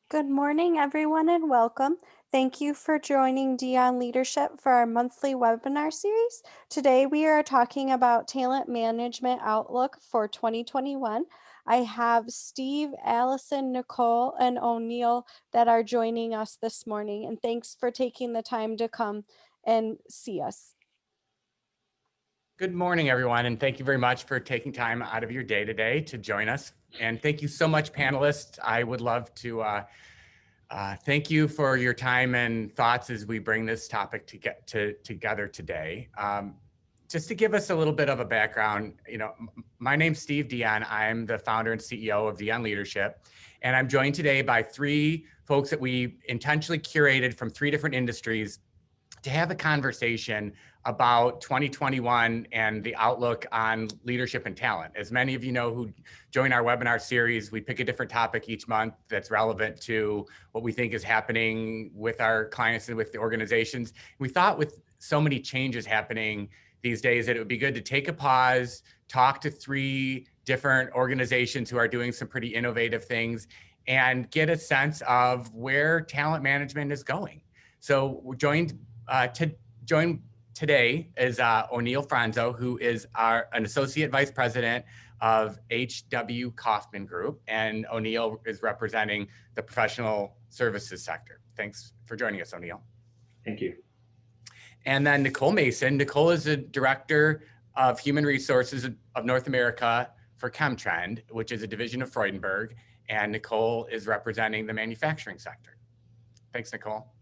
Good morning, everyone, and welcome. Thank you for joining Dion Leadership for our monthly webinar series. Today, we are talking about talent management outlook for 2021. I have Steve, Allison, Nicole, and O'Neill that are joining us this morning, and thanks for taking the time to come and see us. Good morning, everyone, and thank you very much for taking time out of your day today to join us. And thank you so much, panelists. I would love to thank you for your time and thoughts as we bring this topic together today. Just to give us a little bit of a background, my name's Steve Dion. I'm the founder and CEO of Dion Leadership, and I'm joined today by three folks that we intentionally curated from three different industries to have a conversation about 2021 and the outlook on leadership and talent. As many of you know who join our webinar series, we pick a different topic each month that's relevant to what we think is happening with our clients and with the organizations. We thought with so many changes happening these days that it would be good to take a pause, talk to three different organizations who are doing some pretty innovative things, and get a sense of where talent management is going. So we're joined today is O'Neill Franzo, who is an Associate Vice President of H.W. Kaufman Group, and O'Neill is representing the professional services sector. Thanks for joining us, O'Neill. Thank you. And then Nicole Mason. Nicole is the Director of Human Resources of North America for ChemTrend, which is a division of Freudenberg, and Nicole is representing the manufacturing sector. Thanks, Nicole.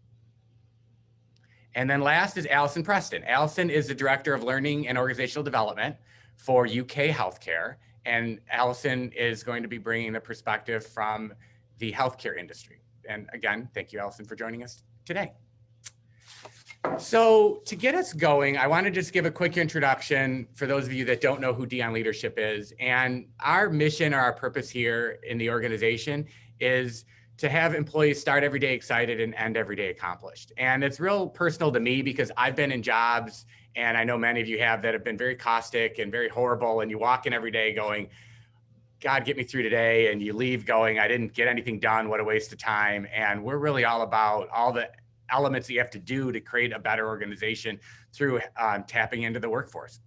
And then last is Allison Preston. Allison is the Director of Learning and Organizational Development for UK Healthcare. And Allison is going to be bringing the perspective from the healthcare industry. And again, thank you, Allison, for joining us today. So to get us going, I want to just give a quick introduction for those of you that don't know who Dion Leadership is. And our mission or our purpose here in the organization is to have employees start every day excited and end every day accomplished. And it's real personal to me because I've been in jobs, and I know many of you have, that have been very caustic and very horrible. And you walk in every day going, God, get me through today. And you leave going, I didn't get anything done. What a waste of time. And we're really all about all the elements that you have to do to create a better organization through tapping into the workforce.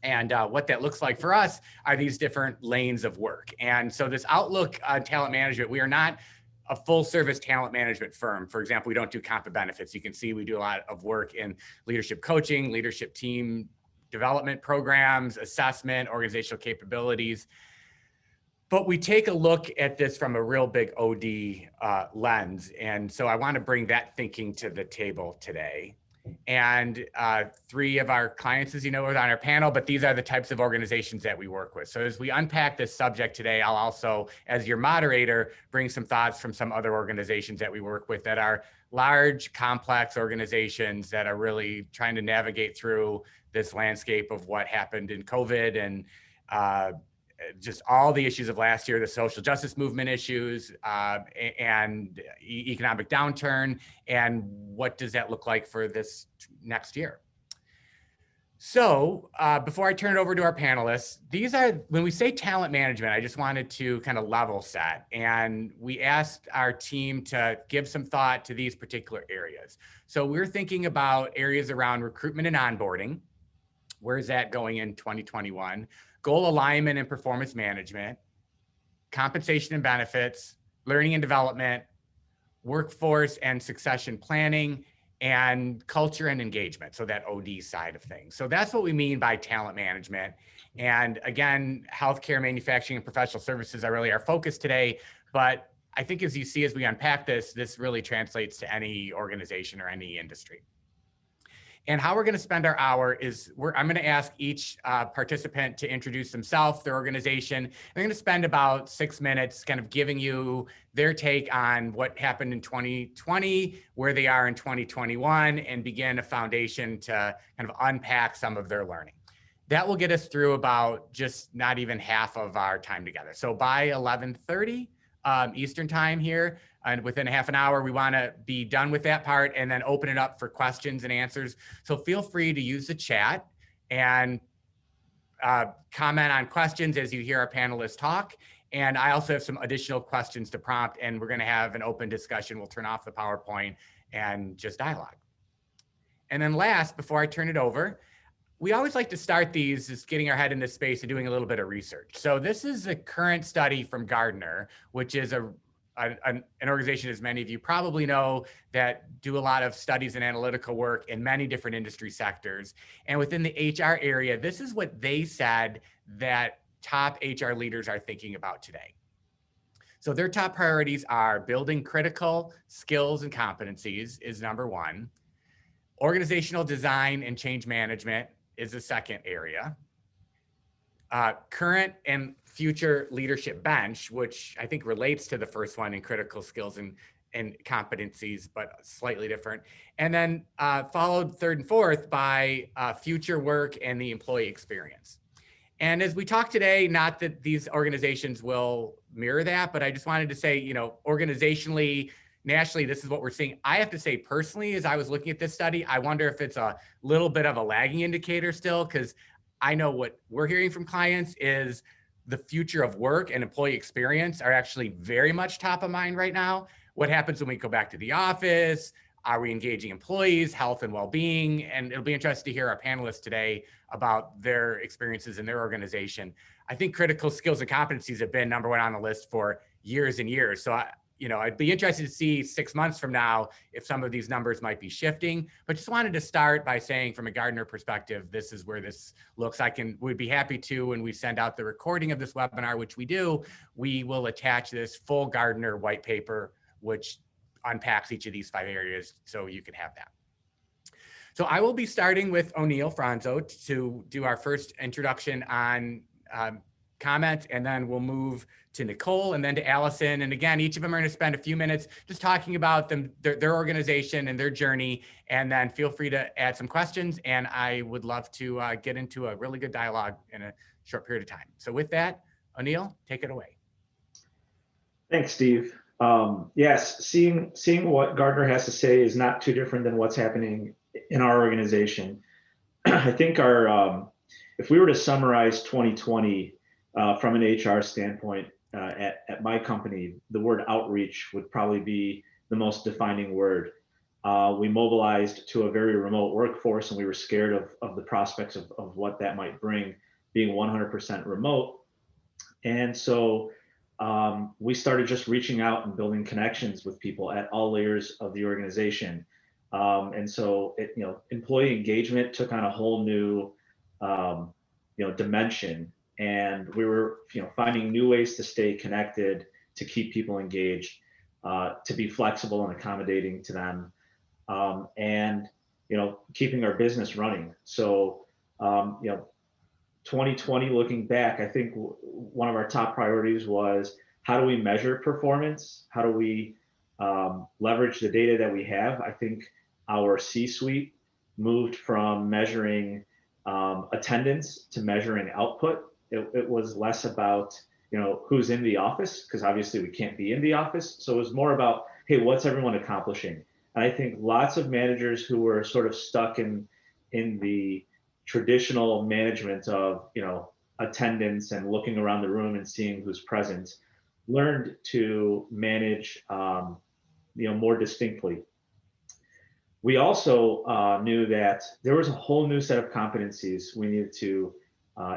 And what that looks like for us are these different lanes of work. And so this outlook on talent management, we are not a full service talent management firm. For example, we don't do comp and benefits. You can see we do a lot of work in leadership coaching, leadership team development programs, assessment, organizational capabilities. But we take a look at this from a real big OD lens. And so I want to bring that thinking to the table today. And three of our clients, as you know, are on our panel, but these are the types of organizations that we work with. So as we unpack this subject today, I'll also, as your moderator, bring some thoughts from some other organizations that we work with that are large, complex organizations that are really trying to navigate through this landscape of what happened in COVID and just all the issues of last year, the social justice movement issues and economic downturn, and what does that look like for this next year? So before I turn it over to our panelists, these are, when we say talent management, I just wanted to kind of level set. And we asked our team to give some thought to these particular areas. So we're thinking about areas around recruitment and onboarding. Where is that going in 2021? Goal alignment and performance management, compensation and benefits, learning and development, workforce and succession planning, and culture and engagement. So that OD side of things. So that's what we mean by talent management. And again, healthcare, manufacturing, and professional services are really our focus today. But I think as you see, as we unpack this, this really translates to any organization or any industry. And how we're going to spend our hour is I'm going to ask each participant to introduce themselves, their organization. They're going to spend about 6 minutes kind of giving you their take on what happened in 2020, where they are in 2021, and begin a foundation to kind of unpack some of their learning. That will get us through about just not even half of our time together. So by 11:30 Eastern time here, and within half an hour, we want to be done with that part and then open it up for questions and answers. So feel free to use the chat and comment on questions as you hear our panelists talk. And I also have some additional questions to prompt, and we're going to have an open discussion. We'll turn off the PowerPoint and just dialogue. And then last, before I turn it over, we always like to start these just getting our head in this space and doing a little bit of research. So this is a current study from Gartner, which is an organization, as many of you probably know, that do a lot of studies and analytical work in many different industry sectors. And within the HR area, this is what they said that top HR leaders are thinking about today. So their top priorities are building critical skills and competencies is number one. Organizational design and change management is the second area. Current and future leadership bench, which I think relates to the first one in critical skills and competencies, but slightly different. And then followed third and fourth by future work and the employee experience. And as we talk today, not that these organizations will mirror that, but I just wanted to say, you know, organizationally, nationally, this is what we're seeing. I have to say personally, as I was looking at this study, I wonder if it's a little bit of a lagging indicator still, because I know what we're hearing from clients is the future of work and employee experience are actually very much top of mind right now. What happens when we go back to the office? Are we engaging employees, health and well-being? And it'll be interesting to hear our panelists today about their experiences in their organization. I think critical skills and competencies have been number one on the list for years and years. So I'd be interested to see 6 months from now if some of these numbers might be shifting, but just wanted to start by saying from a Gartner perspective, this is where this looks. We'd be happy to, when we send out the recording of this webinar, which we do, we will attach this full Gartner white paper, which unpacks each of these 5 areas so you can have that. So I will be starting with O'Neill Franzo to do our first introduction on comments, and then we'll move to Nicole and then to Allison. And again, each of them are going to spend a few minutes just talking about their organization and their journey, and then feel free to add some questions. And I would love to get into a really good dialogue in a short period of time. So with that, O'Neill, take it away. Thanks, Steve. Yes, seeing what Gartner has to say is not too different than what's happening in our organization. I think if we were to summarize 2020 from an HR standpoint at my company, the word outreach would probably be the most defining word. We mobilized to a very remote workforce, and we were scared of the prospects of what that might bring, being 100% remote. And so we started just reaching out and building connections with people at all layers of the organization. And so employee engagement took on a whole new dimension, and we were finding new ways to stay connected, to keep people engaged, to be flexible and accommodating to them, and keeping our business running. So 2020, looking back, I think one of our top priorities was, how do we measure performance? How do we leverage the data that we have? I think our C-suite moved from measuring attendance to measuring output. It was less about who's in the office, because obviously we can't be in the office. So it was more about, hey, what's everyone accomplishing? And I think lots of managers who were sort of stuck in the traditional management of attendance and looking around the room and seeing who's present learned to manage more distinctly. We also knew that there was a whole new set of competencies we needed to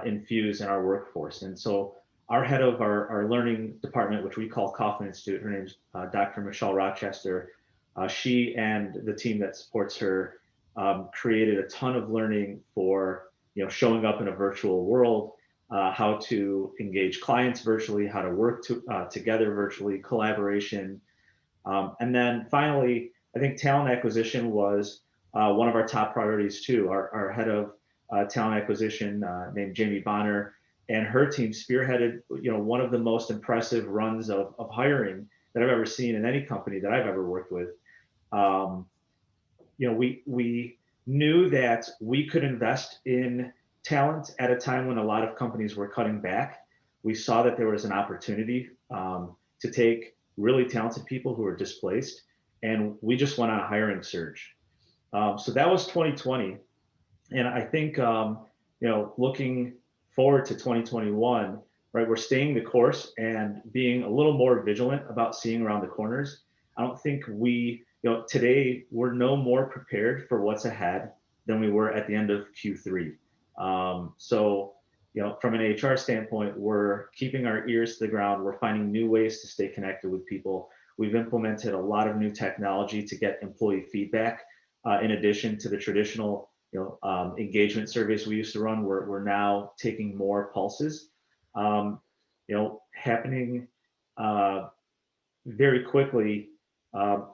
infuse in our workforce. And so our head of our learning department, which we call Kaufman Institute, her name's Dr. Michelle Rochester, she and the team that supports her created a ton of learning for showing up in a virtual world, how to engage clients virtually, how to work together virtually, collaboration. And then finally, I think talent acquisition was one of our top priorities too. Our head of talent acquisition named Jamie Bonner, and her team spearheaded one of the most impressive runs of hiring that I've ever seen in any company that I've ever worked with. We knew that we could invest in talent at a time when a lot of companies were cutting back. We saw that there was an opportunity to take really talented people who were displaced, and we just went on a hiring surge. So that was 2020. And I think, looking forward to 2021, right? We're staying the course and being a little more vigilant about seeing around the corners. I don't think today we're no more prepared for what's ahead than we were at the end of Q3. So, from an HR standpoint, we're keeping our ears to the ground. We're finding new ways to stay connected with people. We've implemented a lot of new technology to get employee feedback. In addition to the traditional, engagement surveys we used to run, we're now taking more pulses, happening very quickly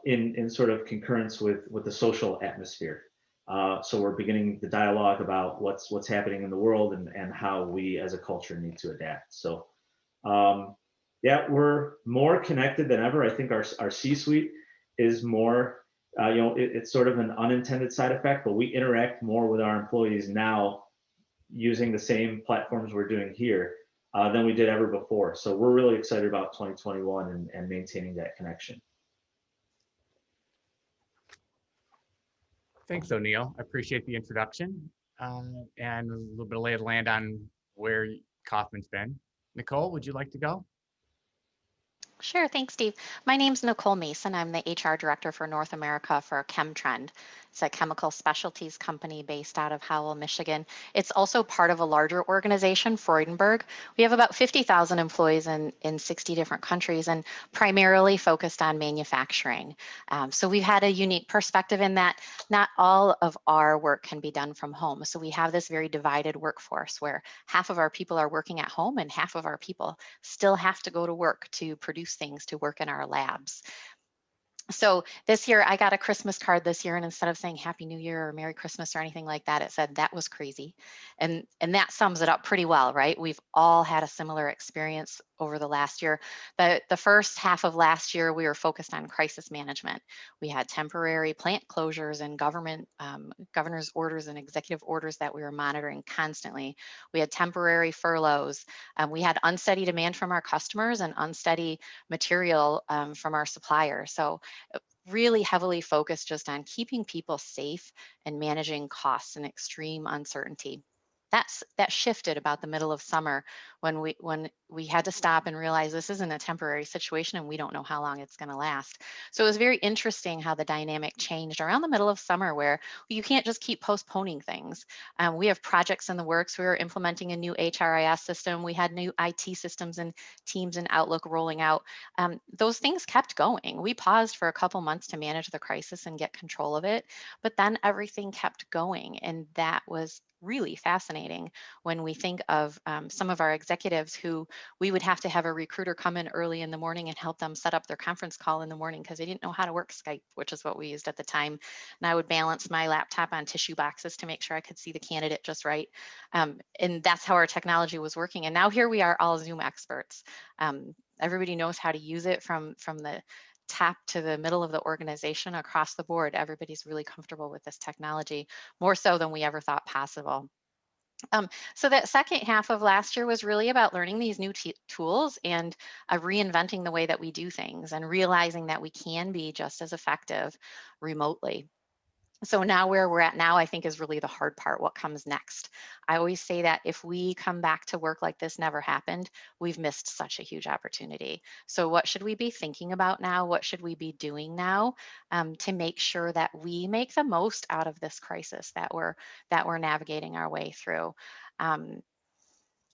in sort of concurrence with the social atmosphere. So we're beginning the dialogue about what's happening in the world and how we as a culture need to adapt. So yeah, we're more connected than ever. I think our C-suite is more, it's sort of an unintended side effect, but we interact more with our employees now using the same platforms we're doing here than we did ever before. So we're really excited about 2021 and maintaining that connection. Thanks, O'Neill. I appreciate the introduction and a little bit of lay of the land on where Kaufman's been. Nicole, would you like to go? Sure, thanks, Steve. My name's Nicole Mason. I'm the HR director for North America for ChemTrend. It's a chemical specialties company based out of Howell, Michigan. It's also part of a larger organization, Freudenberg. We have about 50,000 employees in 60 different countries and primarily focused on manufacturing. So we've had a unique perspective in that not all of our work can be done from home. So we have this very divided workforce where half of our people are working at home and half of our people still have to go to work to produce things, to work in our labs. So this year I got a Christmas card this year, and instead of saying Happy New Year or Merry Christmas or anything like that, it said that was crazy. And that sums it up pretty well, right? We've all had a similar experience over the last year. The first half of last year, we were focused on crisis management. We had temporary plant closures and governor's orders and executive orders that we were monitoring constantly. We had temporary furloughs. We had unsteady demand from our customers and unsteady material from our suppliers. So really heavily focused just on keeping people safe and managing costs and extreme uncertainty. That shifted about the middle of summer when we had to stop and realize this isn't a temporary situation and we don't know how long it's going to last. So it was very interesting how the dynamic changed around the middle of summer, where you can't just keep postponing things. We have projects in the works. We were implementing a new HRIS system. We had new IT systems and Teams and Outlook rolling out. Those things kept going. We paused for a couple months to manage the crisis and get control of it, but then everything kept going, and that was really fascinating when we think of some of our executives who we would have to have a recruiter come in early in the morning and help them set up their conference call in the morning because they didn't know how to work Skype, which is what we used at the time. And I would balance my laptop on tissue boxes to make sure I could see the candidate just right. And that's how our technology was working. And now here we are, all Zoom experts. Everybody knows how to use it from the top to the middle of the organization across the board. Everybody's really comfortable with this technology, more so than we ever thought possible. So that second half of last year was really about learning these new tools and reinventing the way that we do things and realizing that we can be just as effective remotely. So now where we're at now, I think, is really the hard part. What comes next? I always say that if we come back to work like this never happened, we've missed such a huge opportunity. So what should we be thinking about now? What should we be doing now to make sure that we make the most out of this crisis that we're navigating our way through?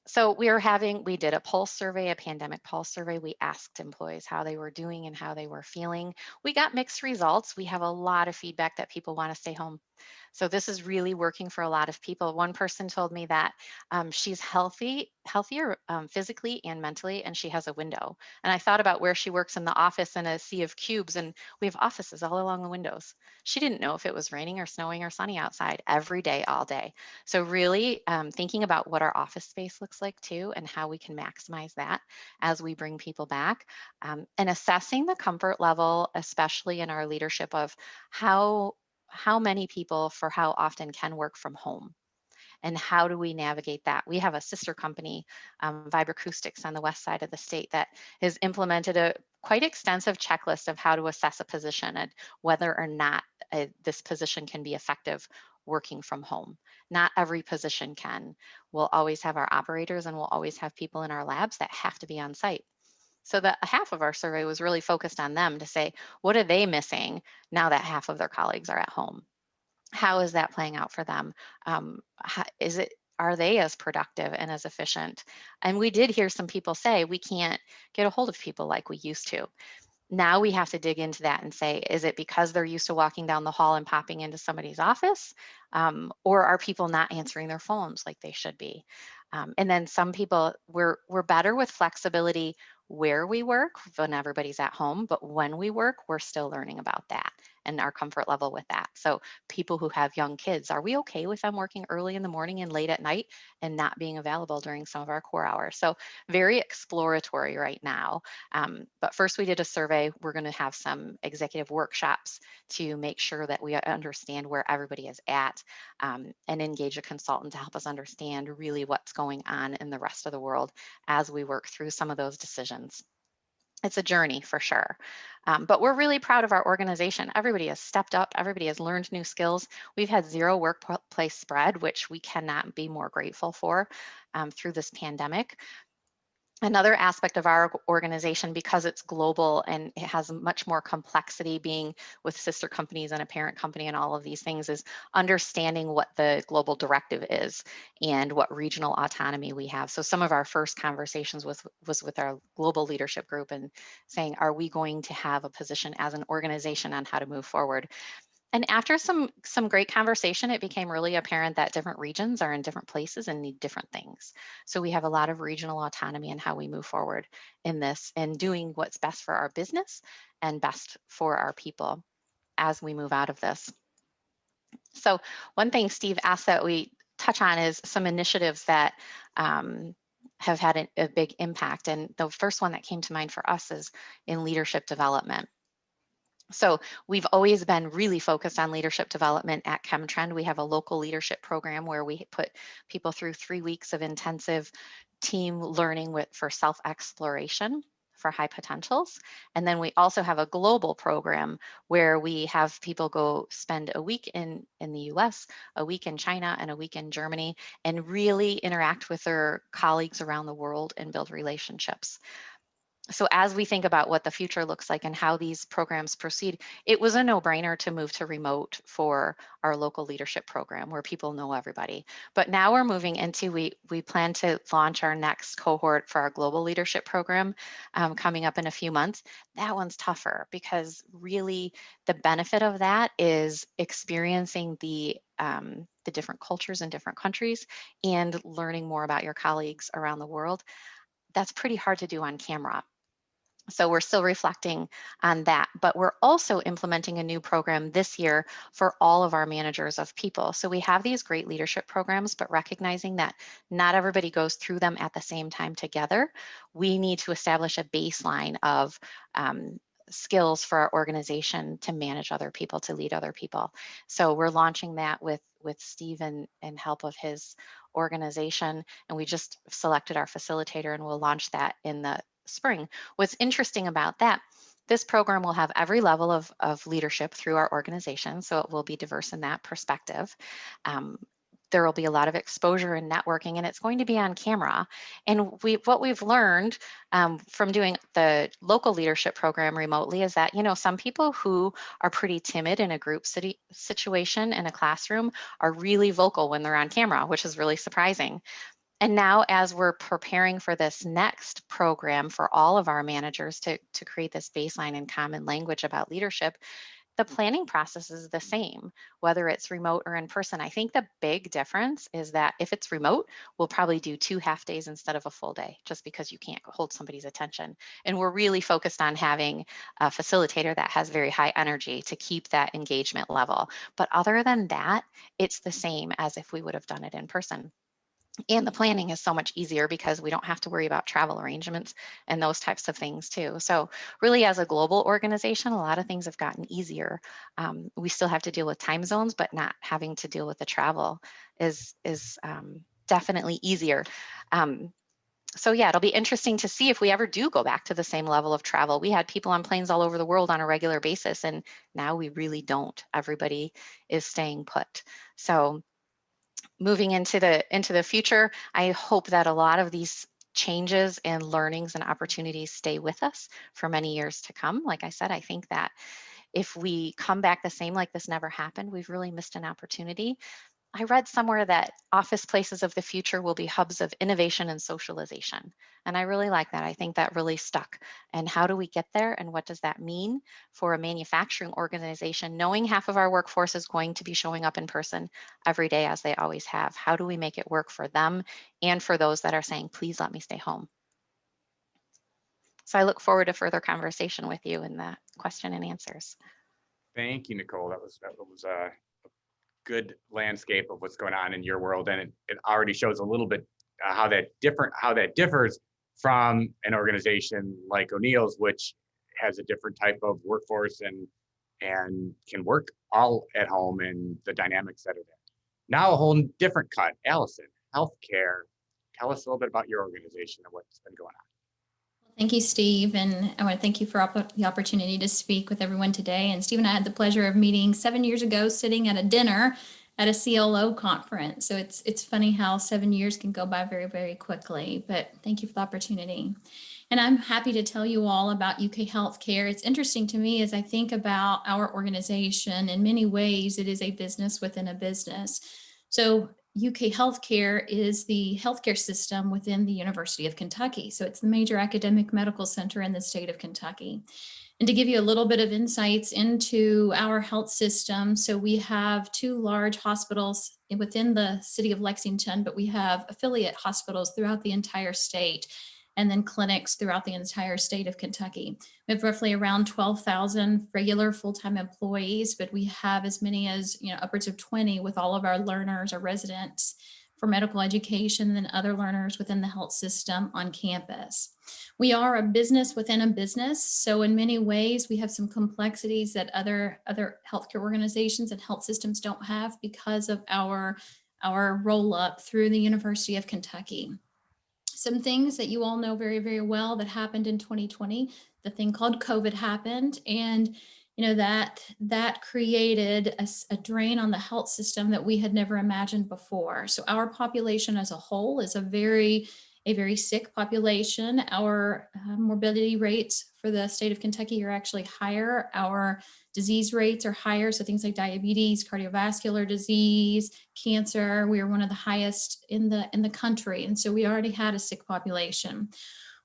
So we did a pulse survey, a pandemic pulse survey. We asked employees how they were doing and how they were feeling. We got mixed results. We have a lot of feedback that people want to stay home. So this is really working for a lot of people. One person told me that she's healthier physically and mentally, and she has a window. And I thought about where she works in the office in a sea of cubes, and we have offices all along the windows. She didn't know if it was raining or snowing or sunny outside every day, all day. So really thinking about what our office space looks like too, and how we can maximize that as we bring people back, and assessing the comfort level, especially in our leadership, of how many people for how often can work from home, and how do we navigate that? We have a sister company, Vibroacoustics, on the west side of the state that has implemented a quite extensive checklist of how to assess a position and whether or not this position can be effective working from home. Not every position can. We'll always have our operators and we'll always have people in our labs that have to be on site. So that half of our survey was really focused on them to say, what are they missing now that half of their colleagues are at home? How is that playing out for them? Are they as productive and as efficient? And we did hear some people say we can't get a hold of people like we used to. Now we have to dig into that and say, is it because they're used to walking down the hall and popping into somebody's office? Or are people not answering their phones like they should be? And then some people, we're better with flexibility where we work when everybody's at home, but when we work, we're still learning about that and our comfort level with that. So people who have young kids, are we okay with them working early in the morning and late at night and not being available during some of our core hours? So very exploratory right now. But first we did a survey. We're going to have some executive workshops to make sure that we understand where everybody is at, and engage a consultant to help us understand really what's going on in the rest of the world as we work through some of those decisions. It's a journey for sure. But we're really proud of our organization. Everybody has stepped up. Everybody has learned new skills. We've had zero workplace spread, which we cannot be more grateful for through this pandemic. Another aspect of our organization, because it's global and it has much more complexity being with sister companies and a parent company and all of these things, is understanding what the global directive is and what regional autonomy we have. So some of our first conversations was with our global leadership group and saying, are we going to have a position as an organization on how to move forward? And after some great conversation, it became really apparent that different regions are in different places and need different things. So we have a lot of regional autonomy in how we move forward in this and doing what's best for our business and best for our people as we move out of this. So one thing Steve asked that we touch on is some initiatives that have had a big impact. And the first one that came to mind for us is in leadership development. So we've always been really focused on leadership development at ChemTrend. We have a local leadership program where we put people through 3 weeks of intensive team learning for self-exploration for high potentials. And then we also have a global program where we have people go spend a week in the US, a week in China, and a week in Germany, and really interact with their colleagues around the world and build relationships. So as we think about what the future looks like and how these programs proceed, it was a no-brainer to move to remote for our local leadership program where people know everybody. But now we're moving into, we plan to launch our next cohort for our global leadership program coming up in a few months. That one's tougher because really the benefit of that is experiencing the different cultures in different countries and learning more about your colleagues around the world. That's pretty hard to do on camera. So we're still reflecting on that, but we're also implementing a new program this year for all of our managers of people. So we have these great leadership programs, but recognizing that not everybody goes through them at the same time together, we need to establish a baseline of skills for our organization to manage other people, to lead other people. So we're launching that with Steve and help of his organization. And we just selected our facilitator and we'll launch that in the spring. What's interesting about that, this program will have every level of leadership through our organization, so it will be diverse in that perspective. There will be a lot of exposure and networking, and it's going to be on camera. And what we've learned from doing the local leadership program remotely is that, some people who are pretty timid in a group situation in a classroom are really vocal when they're on camera, which is really surprising. And now as we're preparing for this next program for all of our managers to create this baseline and common language about leadership, the planning process is the same, whether it's remote or in person. I think the big difference is that if it's remote, we'll probably do 2 half days instead of a full day, just because you can't hold somebody's attention. And we're really focused on having a facilitator that has very high energy to keep that engagement level. But other than that, it's the same as if we would have done it in person. And the planning is so much easier because we don't have to worry about travel arrangements and those types of things too. So really, as a global organization, a lot of things have gotten easier. We still have to deal with time zones, but not having to deal with the travel is definitely easier. So yeah, it'll be interesting to see if we ever do go back to the same level of travel. We had people on planes all over the world on a regular basis, and now we really don't. Everybody is staying put. So moving into the future, I hope that a lot of these changes and learnings and opportunities stay with us for many years to come. Like I said, I think that if we come back the same like this never happened, we've really missed an opportunity. I read somewhere that office places of the future will be hubs of innovation and socialization. And I really like that. I think that really stuck. And how do we get there? And what does that mean for a manufacturing organization, knowing half of our workforce is going to be showing up in person every day as they always have? How do we make it work for them and for those that are saying, please let me stay home? So I look forward to further conversation with you in the question and answers. Thank you, Nicole. That was a good landscape of what's going on in your world, and it already shows a little bit how that differs from an organization like O'Neill's, which has a different type of workforce and can work all at home and the dynamics that are there. Now a whole different cut. Allison Healthcare. Tell us a little bit about your organization and what's been going on. Thank you, Steve. And I want to thank you for the opportunity to speak with everyone today. And Steve and I had the pleasure of meeting 7 years ago, sitting at a dinner at a CLO conference. So it's funny how 7 years can go by very, very quickly, but thank you for the opportunity. And I'm happy to tell you all about UK Healthcare. It's interesting to me as I think about our organization. In many ways, it is a business within a business. So UK Healthcare is the healthcare system within the University of Kentucky. So it's the major academic medical center in the state of Kentucky. And to give you a little bit of insights into our health system, so we have 2 large hospitals within the city of Lexington, but we have affiliate hospitals throughout the entire state, and then clinics throughout the entire state of Kentucky. We have roughly around 12,000 regular full-time employees, but we have as many as upwards of 20 with all of our learners, our residents for medical education, and then other learners within the health system on campus. We are a business within a business, so in many ways we have some complexities that other healthcare organizations and health systems don't have because of our roll up through the University of Kentucky. Some things that you all know very, very well that happened in 2020, the thing called COVID happened, and that created a drain on the health system that we had never imagined before. So our population as a whole is a very sick population. Our morbidity rates for the state of Kentucky are actually higher. Our disease rates are higher. So things like diabetes, cardiovascular disease, cancer, we are one of the highest in the country. And so we already had a sick population.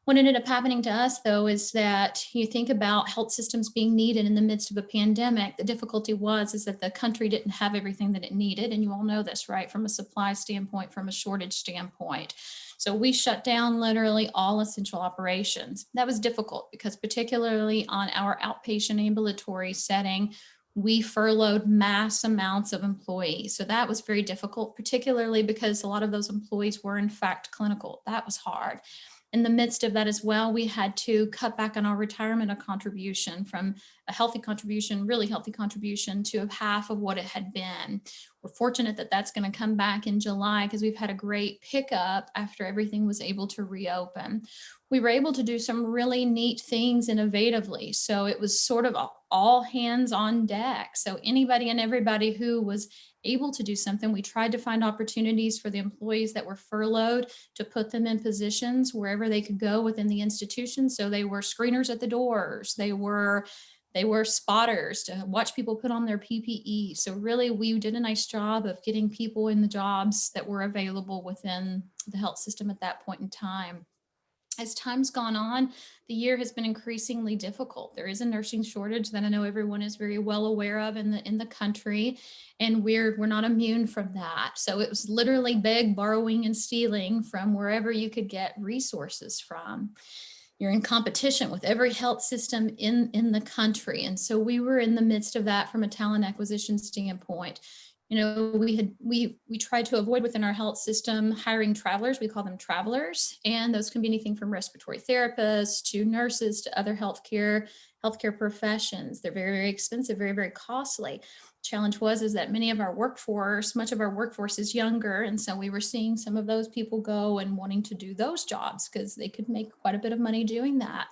What ended up happening to us, though, is that you think about health systems being needed in the midst of a pandemic. The difficulty is that the country didn't have everything that it needed. And you all know this, right? From a supply standpoint, from a shortage standpoint. So we shut down literally all essential operations. That was difficult because particularly on our outpatient ambulatory setting, we furloughed mass amounts of employees. So that was very difficult, particularly because a lot of those employees were in fact clinical. That was hard. In the midst of that as well, we had to cut back on our retirement contribution from a healthy contribution, really healthy contribution, to half of what it had been. We're fortunate that that's going to come back in July because we've had a great pickup after everything was able to reopen. We were able to do some really neat things innovatively. So it was sort of all hands on deck. So anybody and everybody who was able to do something, we tried to find opportunities for the employees that were furloughed to put them in positions wherever they could go within the institution. So they were screeners at the doors. They were spotters to watch people put on their PPE. So really, we did a nice job of getting people in the jobs that were available within the health system at that point in time. As time's gone on, the year has been increasingly difficult. There is a nursing shortage that I know everyone is very well aware of in the country, and we're not immune from that. So it was literally beg, borrowing, and stealing from wherever you could get resources from. You're in competition with every health system in the country. And so we were in the midst of that from a talent acquisition standpoint. We tried to avoid within our health system hiring travelers. We call them travelers. And those can be anything from respiratory therapists to nurses to other healthcare healthcare professions. They're very, very expensive, very, very costly. Challenge is that much of our workforce is younger. And so we were seeing some of those people go and wanting to do those jobs because they could make quite a bit of money doing that.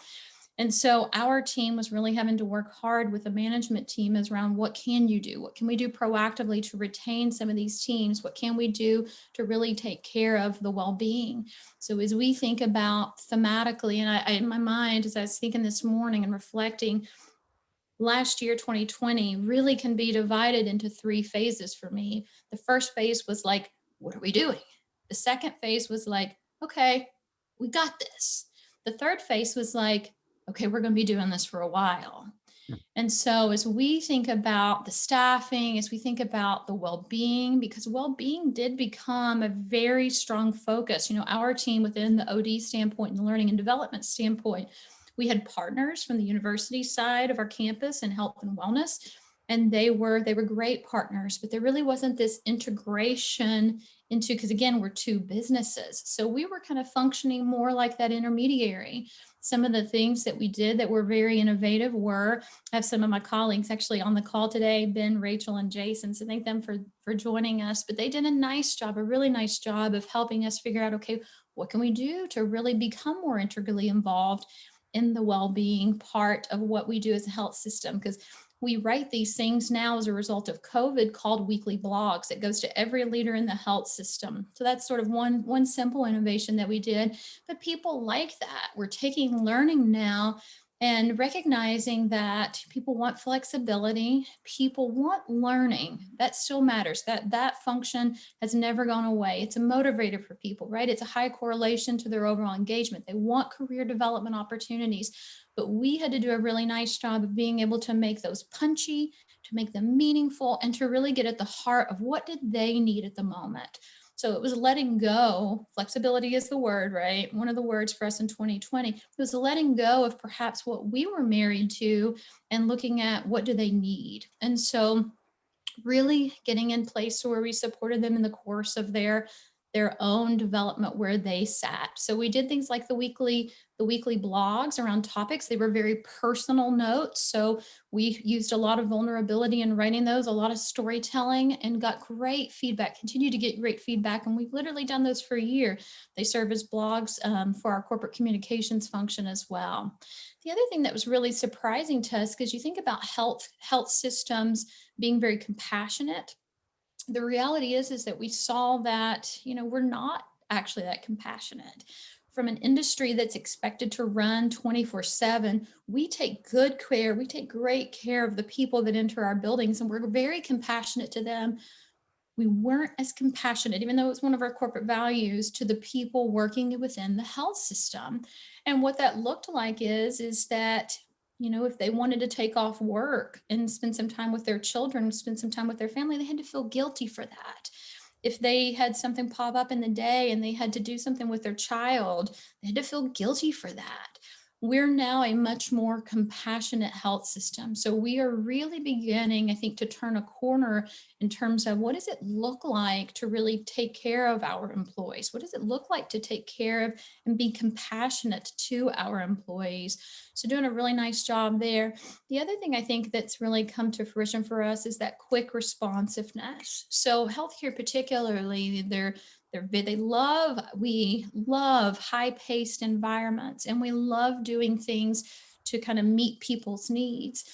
And so our team was really having to work hard with the management team as around what can you do? What can we do proactively to retain some of these teams? What can we do to really take care of the well-being? So as we think about thematically, and I in my mind, as I was thinking this morning and reflecting, last year, 2020, really can be divided into 3 phases for me. The first phase was like, what are we doing? The second phase was like, okay, we got this. The third phase was like, okay, we're going to be doing this for a while. And so as we think about the staffing, as we think about the well-being, because well-being did become a very strong focus, our team within the OD standpoint and the learning and development standpoint, we had partners from the university side of our campus in health and wellness, and they were great partners, but there really wasn't this integration into, because again, we're 2 businesses. So we were kind of functioning more like that intermediary. Some of the things that we did that were very innovative were, I have some of my colleagues actually on the call today, Ben, Rachel, and Jason, so thank them for joining us, but they did a really nice job of helping us figure out, okay, what can we do to really become more integrally involved in the well-being part of what we do as a health system? Because we write these things now as a result of COVID called weekly blogs that goes to every leader in the health system. So that's sort of one simple innovation that we did, but people like that. We're taking learning now and recognizing that people want flexibility, people want learning. That still matters. That function has never gone away. It's a motivator for people, right? It's a high correlation to their overall engagement. They want career development opportunities, but we had to do a really nice job of being able to make those punchy, to make them meaningful, and to really get at the heart of what did they need at the moment. So it was letting go. Flexibility is the word, right? One of the words for us in 2020. It was letting go of perhaps what we were married to and looking at what do they need. And so really getting in place where we supported them in the course of their own development where they sat. So we did things like the weekly blogs around topics. They were very personal notes. So we used a lot of vulnerability in writing those, a lot of storytelling, and got great feedback, continue to get great feedback. And we've literally done those for a year. They serve as blogs for our corporate communications function as well. The other thing that was really surprising to us, because you think about health systems being very compassionate, the reality is that we saw that, we're not actually that compassionate. From an industry that's expected to run 24/7, we take good care, we take great care of the people that enter our buildings, and we're very compassionate to them. We weren't as compassionate, even though it's one of our corporate values, to the people working within the health system. And what that looked like is that, if they wanted to take off work and spend some time with their children, spend some time with their family, they had to feel guilty for that. If they had something pop up in the day and they had to do something with their child, they had to feel guilty for that. We're now a much more compassionate health system. So we are really beginning, I think, to turn a corner in terms of what does it look like to really take care of our employees? What does it look like to take care of and be compassionate to our employees? So doing a really nice job there. The other thing I think that's really come to fruition for us is that quick responsiveness. So healthcare particularly, we love high-paced environments, and we love doing things to kind of meet people's needs.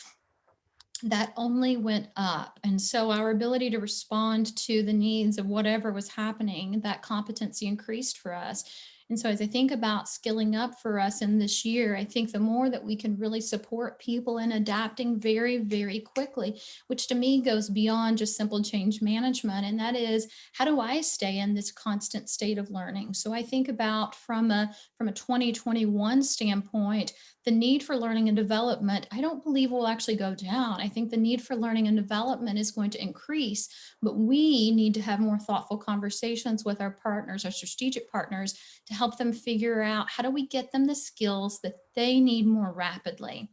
That only went up. And so our ability to respond to the needs of whatever was happening, that competency increased for us. And so as I think about skilling up for us in this year, I think the more that we can really support people in adapting very, very quickly, which to me goes beyond just simple change management. And that is, how do I stay in this constant state of learning? So I think about from a 2021 standpoint, the need for learning and development, I don't believe will actually go down. I think the need for learning and development is going to increase, but we need to have more thoughtful conversations with our partners, our strategic partners, to help them figure out how do we get them the skills that they need more rapidly.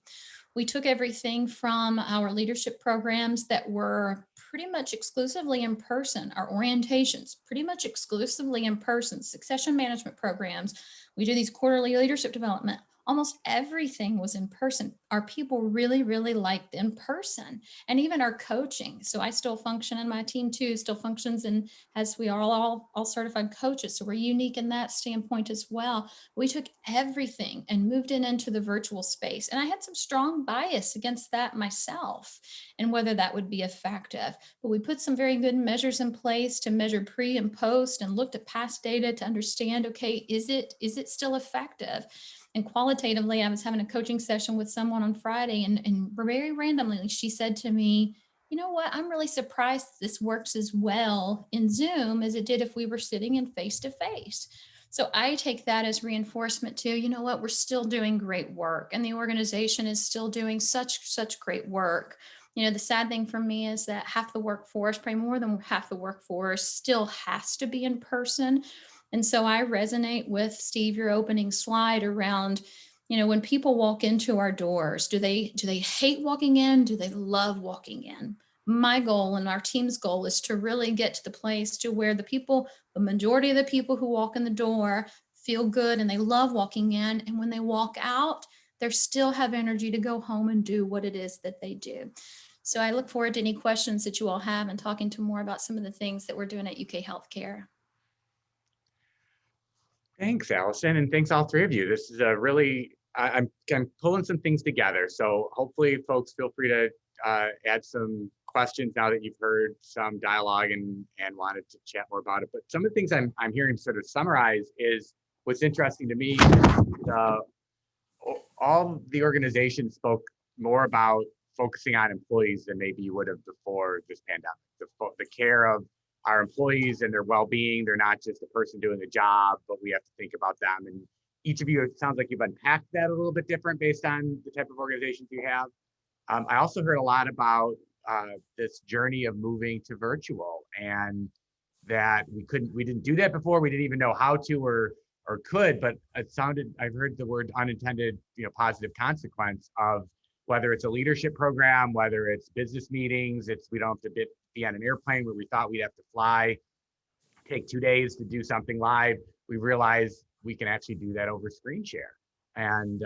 We took everything from our leadership programs that were pretty much exclusively in person, our orientations, pretty much exclusively in person, succession management programs. We do these quarterly leadership development, almost everything was in person. Our people really, really liked in person, and even our coaching. So I still function, and my team too still functions, and as we are all certified coaches. So we're unique in that standpoint as well. We took everything and moved it into the virtual space. And I had some strong bias against that myself and whether that would be effective. But we put some very good measures in place to measure pre and post and looked at past data to understand, okay, is it still effective? And qualitatively, I was having a coaching session with someone on Friday, and very randomly, she said to me, you know what? I'm really surprised this works as well in Zoom as it did if we were sitting in face to face. So I take that as reinforcement too. You know what? We're still doing great work, and the organization is still doing such great work. You know, the sad thing for me is that half the workforce, probably more than half the workforce, still has to be in person. And so I resonate with Steve, your opening slide around, you know, when people walk into our doors, do they hate walking in? Do they love walking in? My goal and our team's goal is to really get to the place to where the majority of the people who walk in the door feel good and they love walking in. And when they walk out, they still have energy to go home and do what it is that they do. So I look forward to any questions that you all have and talking to more about some of the things that we're doing at UK Healthcare. Thanks, Allison, and thanks all three of you. This is a really, I'm pulling some things together. So hopefully folks feel free to add some questions now that you've heard some dialogue and wanted to chat more about it. But some of the things I'm hearing sort of summarize is what's interesting to me. All the organizations spoke more about focusing on employees than maybe you would have before this pandemic. The care of our employees and their well-being. They're not just a person doing a job, but we have to think about them. And each of you, it sounds like you've unpacked that a little bit different based on the type of organizations you have. I also heard a lot about this journey of moving to virtual, and that we didn't do that before. We didn't even know how to or could, but I've heard the word unintended, positive consequence of whether it's a leadership program, whether it's business meetings, we don't have to be on an airplane where we thought we'd have to fly, take 2 days to do something live. We realized we can actually do that over screen share. And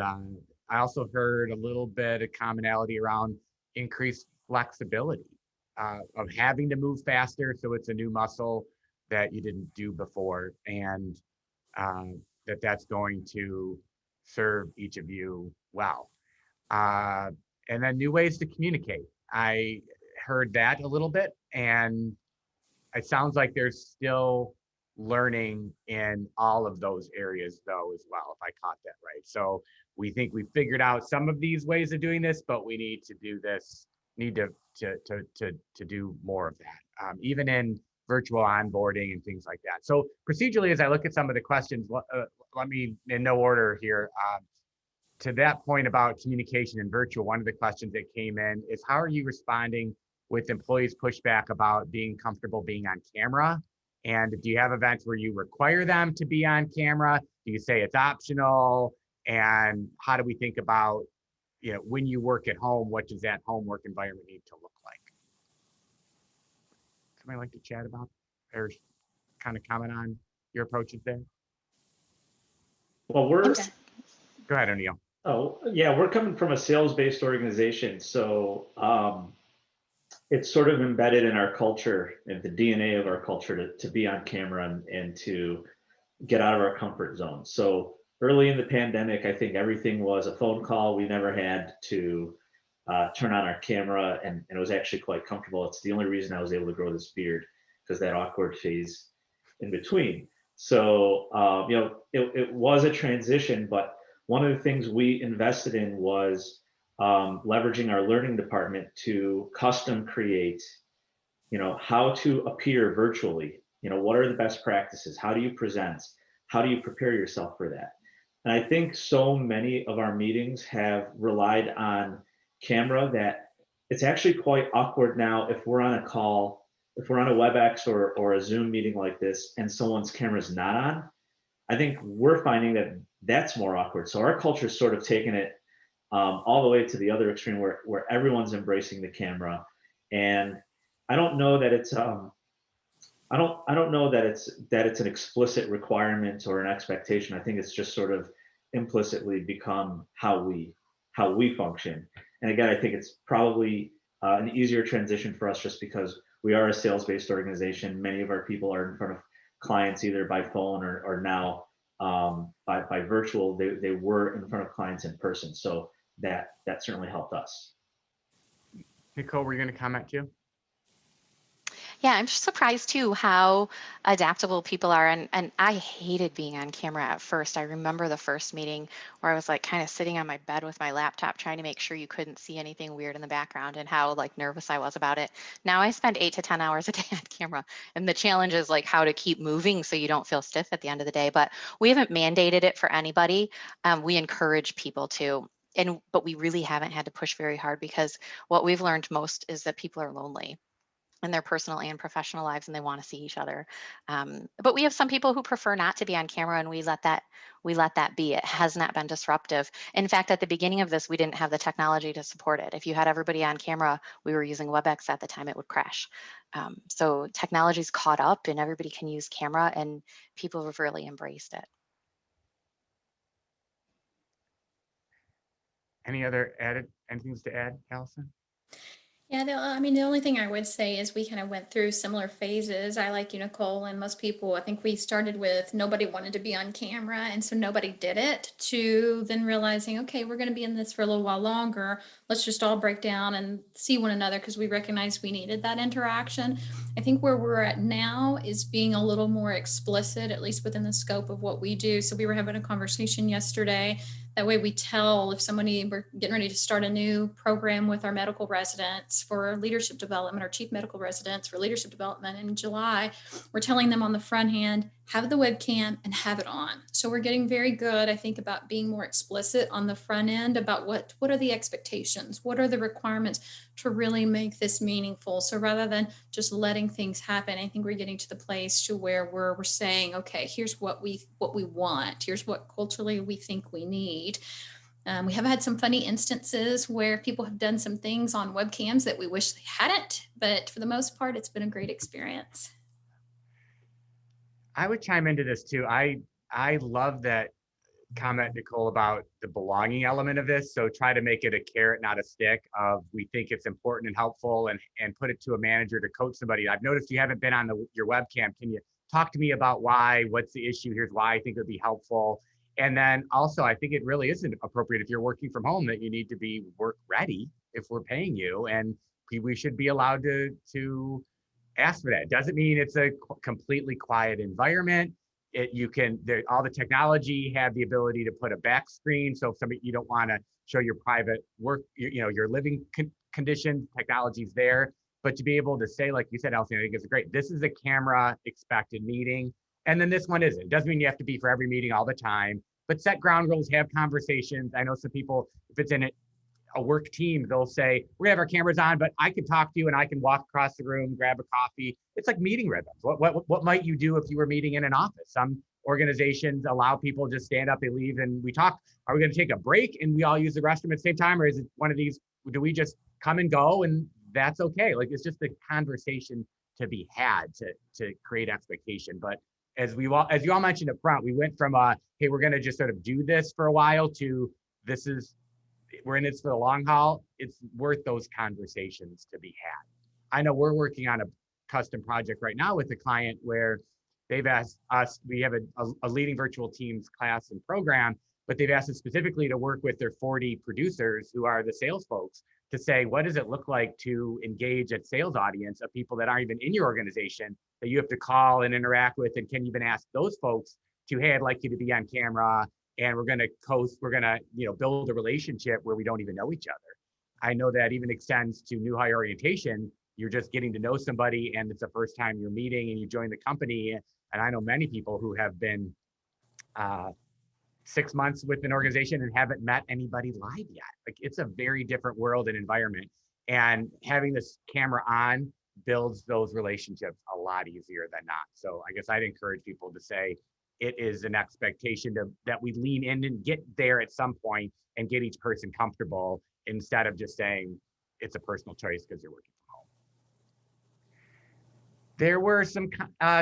I also heard a little bit of commonality around increased flexibility of having to move faster. So it's a new muscle that you didn't do before, and that's going to serve each of you well. And then new ways to communicate. I heard that a little bit, and it sounds like there's still learning in all of those areas though as well, if I caught that right. So we think we figured out some of these ways of doing this, but we need to do this, need to do more of that, even in virtual onboarding and things like that. So procedurally, as I look at some of the questions, let me, in no order here, to that point about communication and virtual, one of the questions that came in is, how are you responding with employees' pushback about being comfortable being on camera? And do you have events where you require them to be on camera? Do you say it's optional? And how do we think about, when you work at home, what does that home work environment need to look like? Somebody like to chat about or kind of comment on your approaches there? Well, Go ahead, O'Neill. Oh, yeah, we're coming from a sales-based organization, so it's sort of embedded in our culture and the DNA of our culture to be on camera and to get out of our comfort zone. So early in the pandemic, I think everything was a phone call. We never had to turn on our camera, and it was actually quite comfortable. It's the only reason I was able to grow this beard, because that awkward phase in between. So, it was a transition, but one of the things we invested in was leveraging our learning department to custom create, how to appear virtually. What are the best practices? How do you present? How do you prepare yourself for that? And I think so many of our meetings have relied on camera that it's actually quite awkward now if we're on a call, if we're on a WebEx or a Zoom meeting like this and someone's camera's not on. I think we're finding that that's more awkward. So our culture's sort of taken it all the way to the other extreme where everyone's embracing the camera. And I don't know that it's I don't know that it's an explicit requirement or an expectation. I think it's just sort of implicitly become how we function. And again, I think it's probably an easier transition for us just because we are a sales-based organization. Many of our people are in front of clients either by phone or now by virtual. They were in front of clients in person, so that certainly helped us. Nicole, were you going to comment too? Yeah, I'm just surprised too how adaptable people are. And I hated being on camera at first. I remember the first meeting where I was like kind of sitting on my bed with my laptop trying to make sure you couldn't see anything weird in the background and how like nervous I was about it. Now I spend 8 to 10 hours a day on camera. And the challenge is like how to keep moving so you don't feel stiff at the end of the day. But we haven't mandated it for anybody. We encourage people to. But we really haven't had to push very hard because what we've learned most is that people are lonely in their personal and professional lives and they want to see each other. But we have some people who prefer not to be on camera and we let that be. It has not been disruptive. In fact, at the beginning of this, we didn't have the technology to support it. If you had everybody on camera, we were using WebEx at the time, it would crash. So technology's caught up and everybody can use camera and people have really embraced it. Anything to add, Allison? Yeah, I mean, the only thing I would say is we kind of went through similar phases. I like you, Nicole, and most people, I think we started with nobody wanted to be on camera, and so nobody did it, to then realizing, okay, we're going to be in this for a little while longer. Let's just all break down and see one another because we recognized we needed that interaction. I think where we're at now is being a little more explicit, at least within the scope of what we do. So we were having a conversation yesterday. That way we tell if we're getting ready to start a new program with our medical residents for leadership development, our chief medical residents for leadership development in July, we're telling them on the front hand, have the webcam and have it on. So we're getting very good, I think, about being more explicit on the front end about what are the expectations, what are the requirements to really make this meaningful. So rather than just letting things happen, I think we're getting to the place to where we're saying, okay, here's what we want. Here's what culturally we think we need. We have had some funny instances where people have done some things on webcams that we wish they hadn't, but for the most part, it's been a great experience. I would chime into this too. I love that comment, Nicole, about the belonging element of this. So try to make it a carrot, not a stick of we think it's important and helpful and put it to a manager to coach somebody. I've noticed you haven't been on your webcam. Can you talk to me about why? What's the issue? Here's why I think it would be helpful. And then also, I think it really isn't appropriate if you're working from home that you need to be work ready if we're paying you. And we should be allowed to ask for that. It doesn't mean it's a completely quiet environment. All the technology have the ability to put a back screen. So if you don't want to show your private work, your living condition, technology's there. But to be able to say, like you said, Allison, I think it's great. This is a camera expected meeting. And then this one isn't. It doesn't mean you have to be for every meeting all the time, but set ground rules, have conversations. I know some people, if it's in a work team, they'll say, we have our cameras on, but I can talk to you and I can walk across the room, grab a coffee. It's like meeting rhythms. What might you do if you were meeting in an office? Some organizations allow people to just stand up and leave and we talk. Are we going to take a break and we all use the restroom at the same time? Or is it one of these, do we just come and go and that's okay? Like it's just a conversation to be had to create expectation. But as you all mentioned up front, we went from hey, we're going to just sort of do this for a while to we're in this for the long haul. It's worth those conversations to be had. I know we're working on a custom project right now with a client where they've asked us, we have a leading virtual teams class and program, but they've asked us specifically to work with their 40 producers who are the sales folks to say, what does it look like to engage a sales audience of people that aren't even in your organization that you have to call and interact with? And can you even ask those folks to, hey, I'd like you to be on camera and we're going to build a relationship where we don't even know each other. I know that even extends to new hire orientation. You're just getting to know somebody and it's the first time you're meeting and you join the company. And I know many people who have been 6 months with an organization and haven't met anybody live yet. Like it's a very different world and environment. And having this camera on builds those relationships a lot easier than not. So I guess I'd encourage people to say, it is an expectation that we lean in and get there at some point and get each person comfortable instead of just saying it's a personal choice because you're working from home. There were some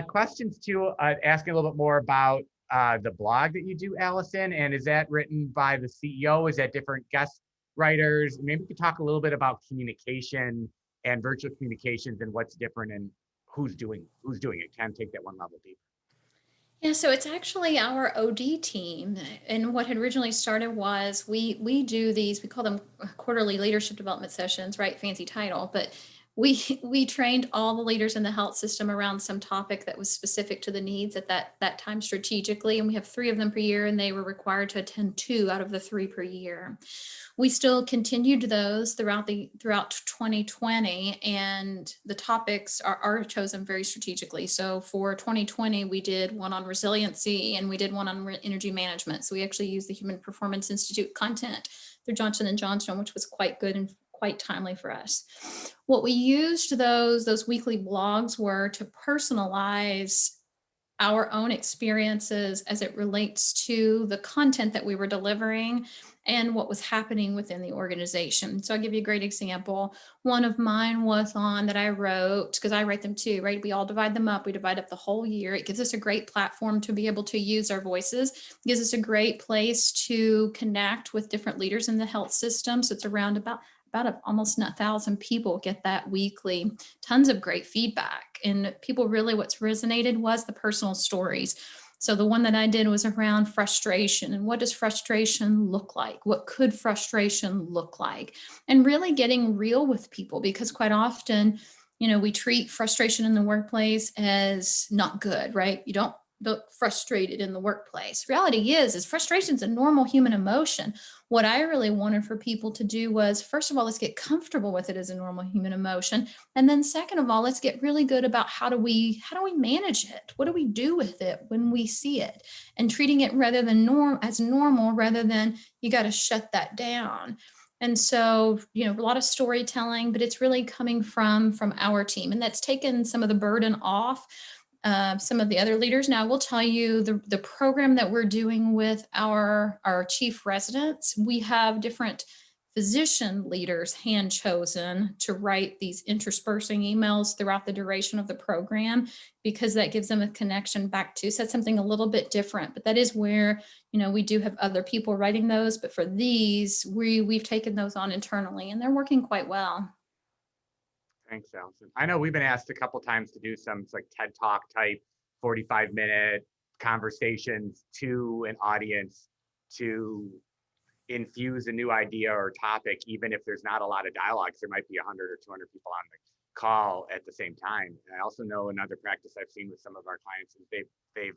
questions too, asking a little bit more about the blog that you do, Allison? And is that written by the CEO? Is that different guest writers? Maybe we could talk a little bit about communication and virtual communications and what's different and who's doing it. Kind of take that one level deeper. Yeah, so it's actually our OD team. And what had originally started was we do these, we call them quarterly leadership development sessions, right? Fancy title, but we trained all the leaders in the health system around some topic that was specific to the needs at that time strategically. And we have 3 of them per year, and they were required to attend 2 out of the 3 per year. We still continued those throughout 2020, and the topics are chosen very strategically. So for 2020, we did one on resiliency and we did one on energy management. So we actually used the Human Performance Institute content through Johnson & Johnson, which was quite good and quite timely for us. What we used those weekly blogs were to personalize our own experiences as it relates to the content that we were delivering and what was happening within the organization. So I'll give you a great example. One of mine was on that I wrote, because I write them too, right? We all divide them up. We divide up the whole year. It gives us a great platform to be able to use our voices. It gives us a great place to connect with different leaders in the health system. So it's around about almost 1,000 people get that weekly. Tons of great feedback. And people really, what's resonated was the personal stories. So the one that I did was around frustration and what does frustration look like? What could frustration look like? And really getting real with people, because quite often, we treat frustration in the workplace as not good, right? You don't look frustrated in the workplace. Reality is frustration is a normal human emotion. What I really wanted for people to do was, first of all, let's get comfortable with it as a normal human emotion. And then second of all, let's get really good about how do we manage it? What do we do with it when we see it? And treating it as normal rather than you got to shut that down. And so, a lot of storytelling, but it's really coming from our team. And that's taken some of the burden off some of the other leaders. Now, I will tell you the program that we're doing with our chief residents, we have different physician leaders hand chosen to write these interspersing emails throughout the duration of the program, because that gives them a connection back to. So that's something a little bit different, but that is where, we do have other people writing those. But for these, we've taken those on internally and they're working quite well. Thanks, Allison. I know we've been asked a couple times to do some like TED Talk type 45-minute conversations to an audience to infuse a new idea or topic, even if there's not a lot of dialogues. There might be 100 or 200 people on the call at the same time. And I also know another practice I've seen with some of our clients is they've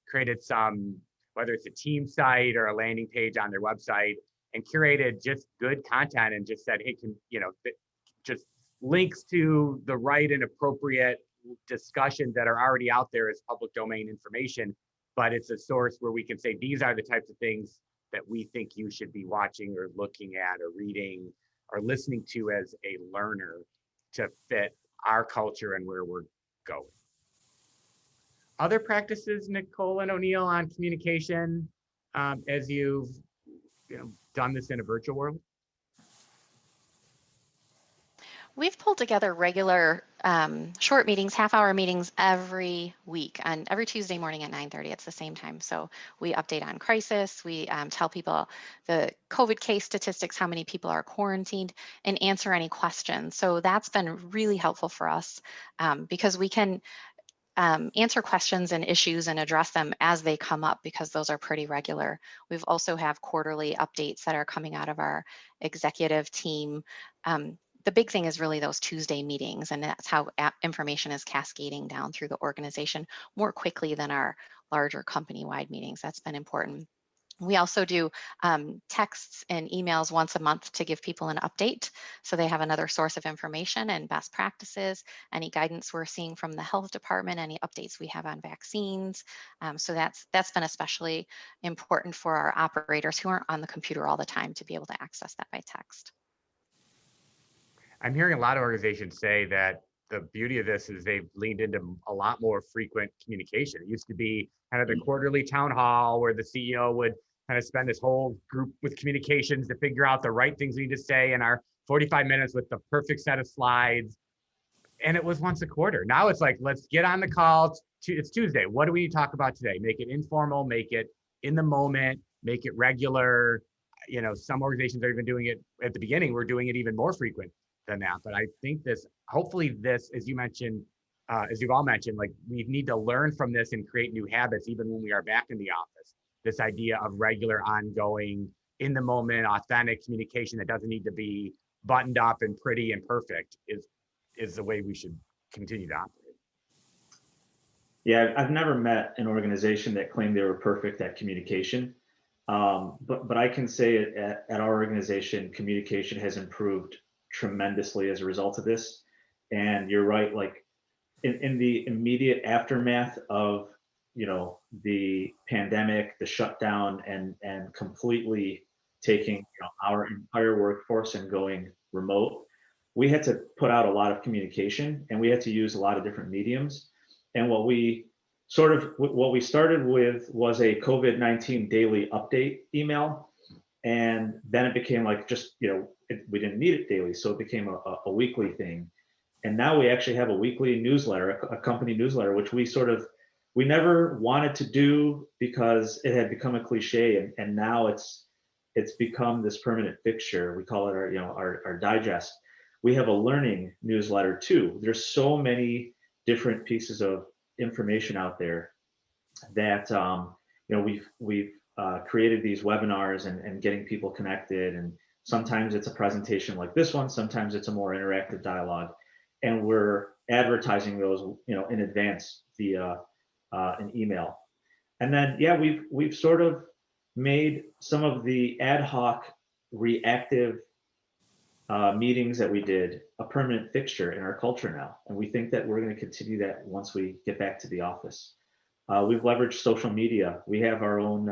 created some, whether it's a team site or a landing page on their website, and curated just good content and just said, hey, just links to the right and appropriate discussions that are already out there as public domain information, but it's a source where we can say, these are the types of things that we think you should be watching or looking at or reading or listening to as a learner to fit our culture and where we're going. Other practices, Nicole and O'Neill, on communication as you've done this in a virtual world? We've pulled together regular short meetings, half-hour meetings every week, and every Tuesday morning at 9:30. It's the same time. So we update on crisis. We tell people the COVID case statistics, how many people are quarantined, and answer any questions. So that's been really helpful for us because we can answer questions and issues and address them as they come up, because those are pretty regular. We've also have quarterly updates that are coming out of our executive team. The big thing is really those Tuesday meetings, and that's how information is cascading down through the organization more quickly than our larger company-wide meetings. That's been important. We also do texts and emails once a month to give people an update, so they have another source of information and best practices, any guidance we're seeing from the health department, any updates we have on vaccines. So that's been especially important for our operators who aren't on the computer all the time to be able to access that by text. I'm hearing a lot of organizations say that the beauty of this is they've leaned into a lot more frequent communication. It used to be kind of the quarterly town hall where the CEO would kind of spend this whole group with communications to figure out the right things we need to say in our 45 minutes with the perfect set of slides. And it was once a quarter. Now it's like, let's get on the call it's Tuesday. What do we talk about today? Make it informal, make it in the moment, make it regular. You know, some organizations are even doing it at the beginning. We're doing it even more frequent than that. But I think hopefully this, as you mentioned, as you've all mentioned, like we need to learn from this and create new habits, even when we are back in the office. This idea of regular, ongoing, in the moment, authentic communication that doesn't need to be buttoned up and pretty and perfect is the way we should continue to operate. Yeah, I've never met an organization that claimed they were perfect at communication. But I can say at our organization, communication has improved tremendously as a result of this. And you're right, like in the immediate aftermath of, the pandemic, the shutdown, and completely taking, our entire workforce and going remote, we had to put out a lot of communication, and we had to use a lot of different mediums. And what we started with was a COVID-19 daily update email. And then it became like just, we didn't need it daily. So it became a weekly thing. And now we actually have a weekly newsletter, a company newsletter, which we never wanted to do because it had become a cliche. And now it's become this permanent fixture. We call it our digest. We have a learning newsletter too. There's so many different pieces of information out there that we've created these webinars and getting people connected, and sometimes it's a presentation like this one, sometimes it's a more interactive dialogue, and we're advertising those in advance via an email. And then we've sort of made some of the ad hoc reactive meetings that we did a permanent fixture in our culture now. And we think that we're going to continue that once we get back to the office. We've leveraged social media. We have our own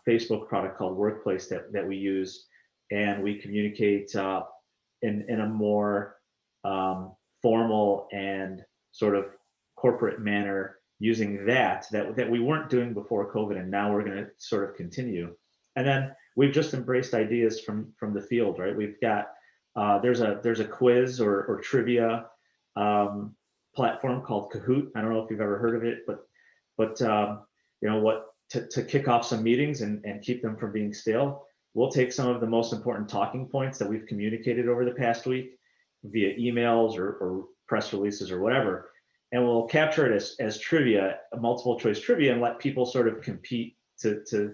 Facebook product called Workplace that we use, and we communicate in a more formal and sort of corporate manner using that we weren't doing before COVID, and now we're going to sort of continue. And then we've just embraced ideas from the field, right? We've got there's a quiz or trivia platform called Kahoot. I don't know if you've ever heard of it, but to kick off some meetings and keep them from being stale, we'll take some of the most important talking points that we've communicated over the past week via emails or press releases or whatever, and we'll capture it as trivia, multiple choice trivia, and let people sort of compete to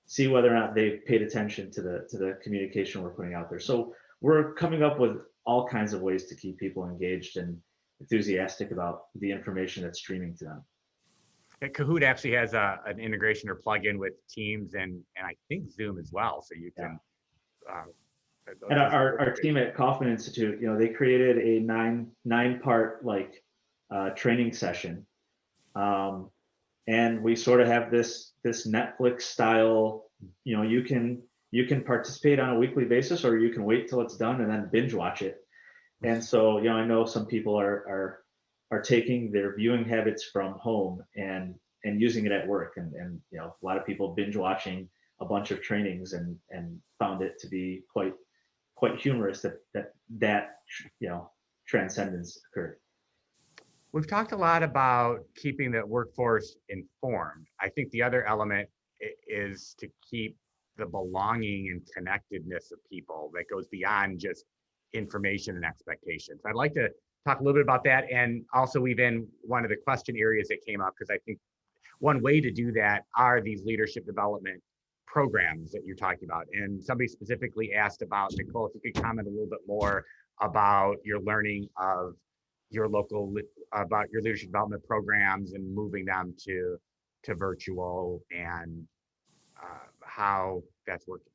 see whether or not they've paid attention to the communication we're putting out there. So we're coming up with all kinds of ways to keep people engaged and enthusiastic about the information that's streaming to them. Kahoot actually has an integration or plugin with Teams and I think Zoom as well. So you can. And our team at Kauffman Institute, they created a nine-part training session, and we sort of have this Netflix style. You can participate on a weekly basis, or you can wait till it's done and then binge watch it. And so I know some people are taking their viewing habits from home and using it at work, and a lot of people binge watching a bunch of trainings and found it to be quite humorous that transcendence occurred. We've talked a lot about keeping the workforce informed. I think the other element is to keep the belonging and connectedness of people that goes beyond just information and expectations. I'd like to talk a little bit about that, and also weave in one of the question areas that came up, because I think one way to do that are these leadership development programs that you're talking about. And somebody specifically asked about, Nicole, if you could comment a little bit more about your learning of your local, about your leadership development programs and moving them to virtual, and how that's working.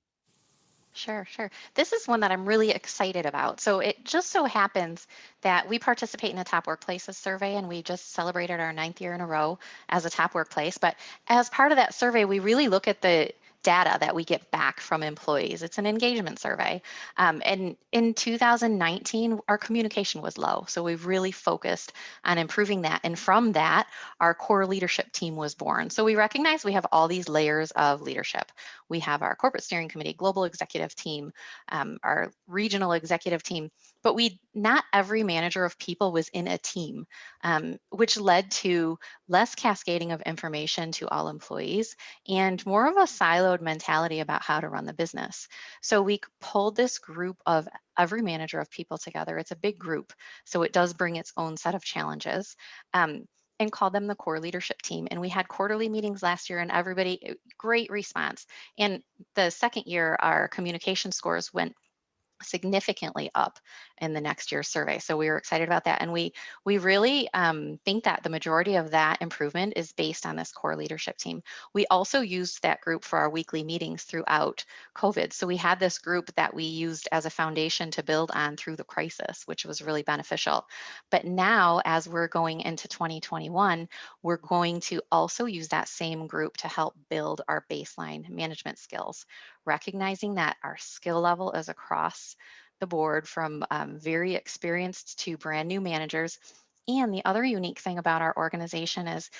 Sure. This is one that I'm really excited about. So it just so happens that we participate in the Top Workplaces survey, and we just celebrated our 9th year in a row as a top workplace. But as part of that survey, we really look at the data that we get back from employees. It's an engagement survey. And in 2019, our communication was low. So we've really focused on improving that. And from that, our core leadership team was born. So we recognize we have all these layers of leadership. We have our corporate steering committee, global executive team, our regional executive team, but not every manager of people was in a team, which led to less cascading of information to all employees and more of a siloed mentality about how to run the business. So we pulled this group of every manager of people together. It's a big group, so it does bring its own set of challenges. And called them the core leadership team. And we had quarterly meetings last year, and everybody, great response. And the second year, our communication scores went significantly up in the next year's survey. So we were excited about that. And we really think that the majority of that improvement is based on this core leadership team. We also used that group for our weekly meetings throughout COVID. So we had this group that we used as a foundation to build on through the crisis, which was really beneficial. But now, as we're going into 2021, we're going to also use that same group to help build our baseline management skills, recognizing that our skill level is across the board from very experienced to brand new managers. And the other unique thing about our organization is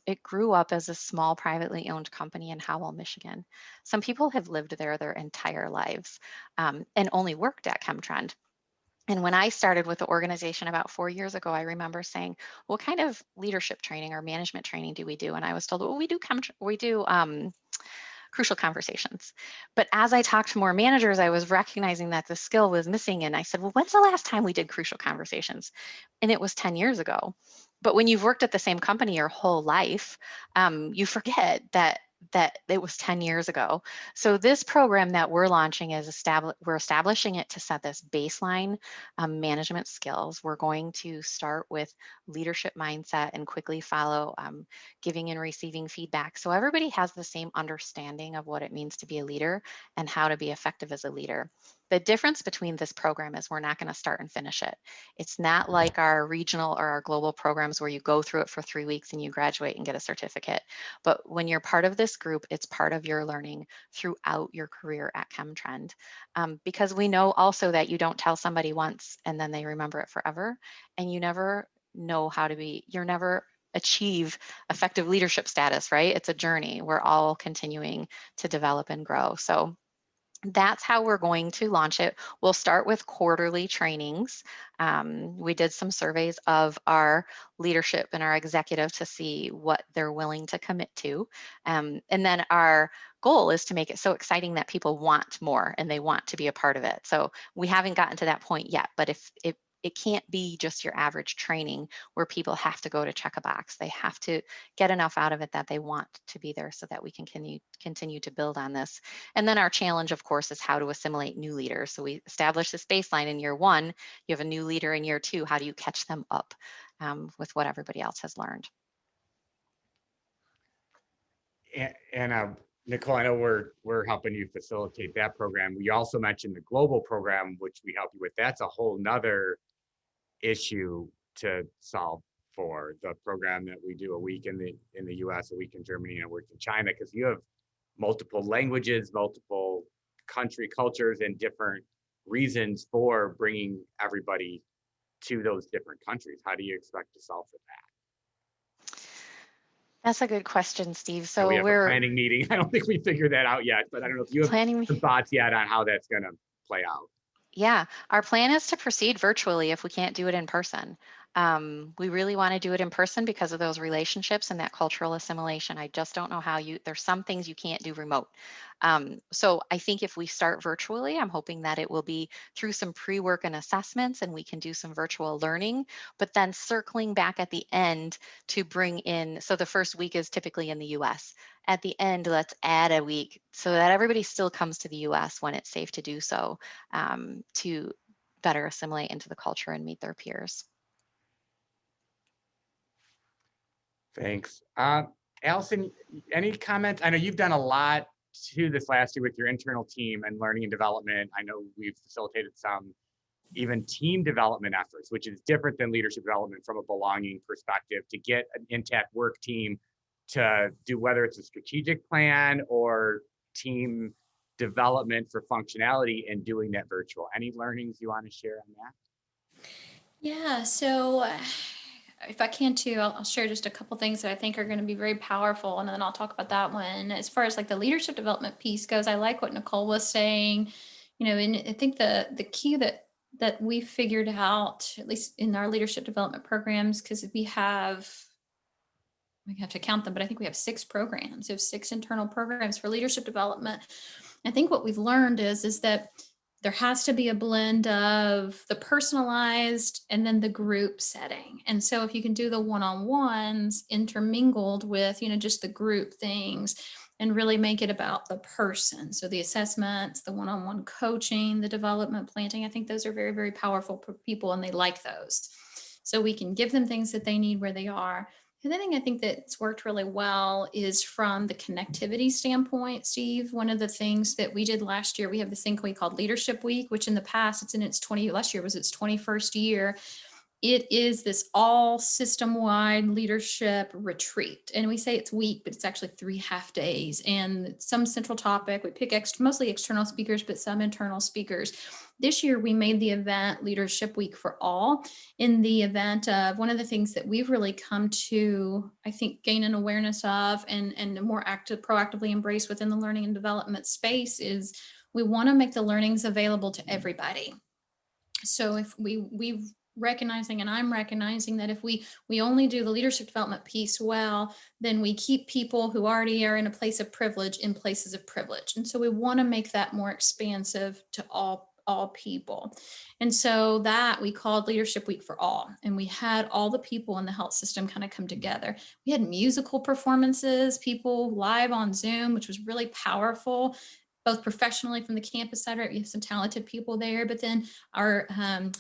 it grew up as a small privately owned company in Howell, Michigan. Some people have lived there their entire lives and only worked at ChemTrend. And when I started with the organization about 4 years ago, I remember saying, "What kind of leadership training or management training do we do?" And I was told, "Well, we do crucial conversations." But as I talked to more managers, I was recognizing that the skill was missing. And I said, "Well, when's the last time we did crucial conversations?" And it was 10 years ago. But when you've worked at the same company your whole life, you forget that it was 10 years ago. So this program that we're launching is we're establishing it to set this baseline management skills. We're going to start with leadership mindset and quickly follow giving and receiving feedback. So everybody has the same understanding of what it means to be a leader and how to be effective as a leader. The difference between this program is we're not going to start and finish it. It's not like our regional or our global programs where you go through it for 3 weeks and you graduate and get a certificate. But when you're part of this group, it's part of your learning throughout your career at ChemTrend. Because we know also that you don't tell somebody once and then they remember it forever, and you never know how to be, you're never achieve effective leadership status, right? It's a journey. We're all continuing to develop and grow. So that's how we're going to launch it. We'll start with quarterly trainings. We did some surveys of our leadership and our executive to see what they're willing to commit to. And then our goal is to make it so exciting that people want more and they want to be a part of it. So we haven't gotten to that point yet, but if it can't be just your average training where people have to go to check a box. They have to get enough out of it that they want to be there so that we can continue to build on this. And then our challenge, of course, is how to assimilate new leaders. So we establish this baseline in year 1. You have a new leader in year 2. How do you catch them up with what everybody else has learned? And Nicole, I know we're helping you facilitate that program. You also mentioned the global program, which we help you with. That's a whole nother issue to solve for the program that we do a week in the US, a week in Germany, and a week in China, because you have multiple languages, multiple country cultures, and different reasons for bringing everybody to those different countries. How do you expect to solve for that? That's a good question, Steve. So we have a planning meeting. I don't think we figured that out yet, but I don't know if you have some thoughts yet on how that's going to play out. Yeah, our plan is to proceed virtually if we can't do it in person. We really want to do it in person because of those relationships and that cultural assimilation. I just don't know how there's some things you can't do remote. So I think if we start virtually, I'm hoping that it will be through some pre-work and assessments and we can do some virtual learning, but then circling back at the end to bring in, so the first week is typically in the US. At the end, let's add a week so that everybody still comes to the US when it's safe to do so, to better assimilate into the culture and meet their peers. Thanks. Allison, any comments? I know you've done a lot to this last year with your internal team and learning and development. I know we've facilitated some even team development efforts, which is different than leadership development from a belonging perspective, to get an intact work team to do, whether it's a strategic plan or team development for functionality and doing that virtual. Any learnings you want to share on that? Yeah, so if I can too, I'll share just a couple things that I think are going to be very powerful, and then I'll talk about that one. As far as like the leadership development piece goes, I like what Nicole was saying, and I think the key that we figured out, at least in our leadership development programs, because we have to count them, but I think we have 6 programs. We have 6 internal programs for leadership development. I think what we've learned is that there has to be a blend of the personalized and then the group setting. And so if you can do the one-on-ones intermingled with, just the group things and really make it about the person. So the assessments, the one-on-one coaching, the development planting, I think those are very, very powerful for people, and they like those. So we can give them things that they need where they are. And the thing I think that's worked really well is from the connectivity standpoint, Steve. One of the things that we did last year, we have this thing we called Leadership Week, which in the past, last year was its 21st year. It is this all system-wide leadership retreat. And we say it's week, but it's actually 3 half days and some central topic. We pick mostly external speakers, but some internal speakers. This year, we made the event Leadership Week for All, in the event of one of the things that we've really come to, I think, gain an awareness of and more proactively embrace within the learning and development space is we want to make the learnings available to everybody. So if we've recognizing, and I'm recognizing that if we only do the leadership development piece well, then we keep people who already are in a place of privilege in places of privilege. And so we want to make that more expansive to all people. And so that we called Leadership Week for All. And we had all the people in the health system kind of come together. We had musical performances, people live on Zoom, which was really powerful, both professionally from the campus side, right? We have some talented people there, but then our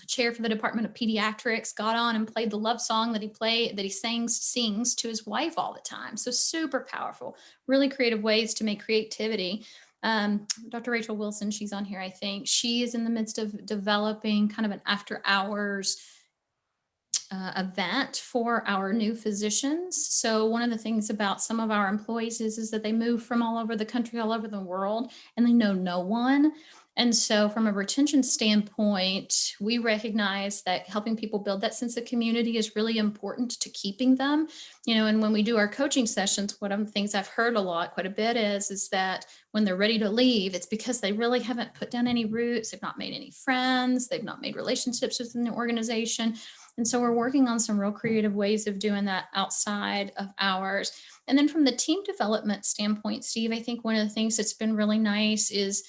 chair for the Department of Pediatrics got on and played the love song that he sings to his wife all the time. So super powerful, really creative ways to make creativity. Dr. Rachel Wilson, she's on here, I think. She is in the midst of developing kind of an after hours event for our new physicians. So one of the things about some of our employees is that they move from all over the country, all over the world, and they know no one. And so from a retention standpoint, we recognize that helping people build that sense of community is really important to keeping them. And when we do our coaching sessions, one of the things I've heard quite a bit is that when they're ready to leave, it's because they really haven't put down any roots. They've not made any friends. They've not made relationships within the organization. And so we're working on some real creative ways of doing that outside of hours. And then from the team development standpoint, Steve, I think one of the things that's been really nice is,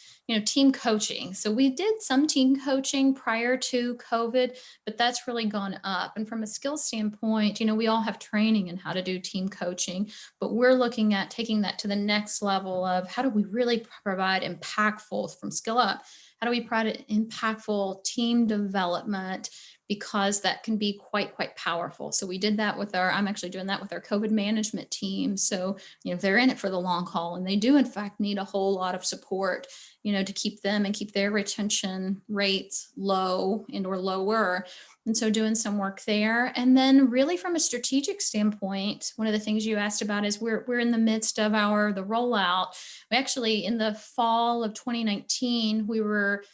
team coaching. So we did some team coaching prior to COVID, but that's really gone up. And from a skill standpoint, we all have training in how to do team coaching, but we're looking at taking that to the next level of how do we really provide impactful from Skill Up? How do we provide impactful team development? Because that can be quite powerful. So we did that I'm actually doing that with our COVID management team. So, they're in it for the long haul, and they do in fact need a whole lot of support, to keep them and keep their retention rates low or lower. And so doing some work there. And then really from a strategic standpoint, one of the things you asked about is we're in the midst of the rollout. We actually, in the fall of 2019, we were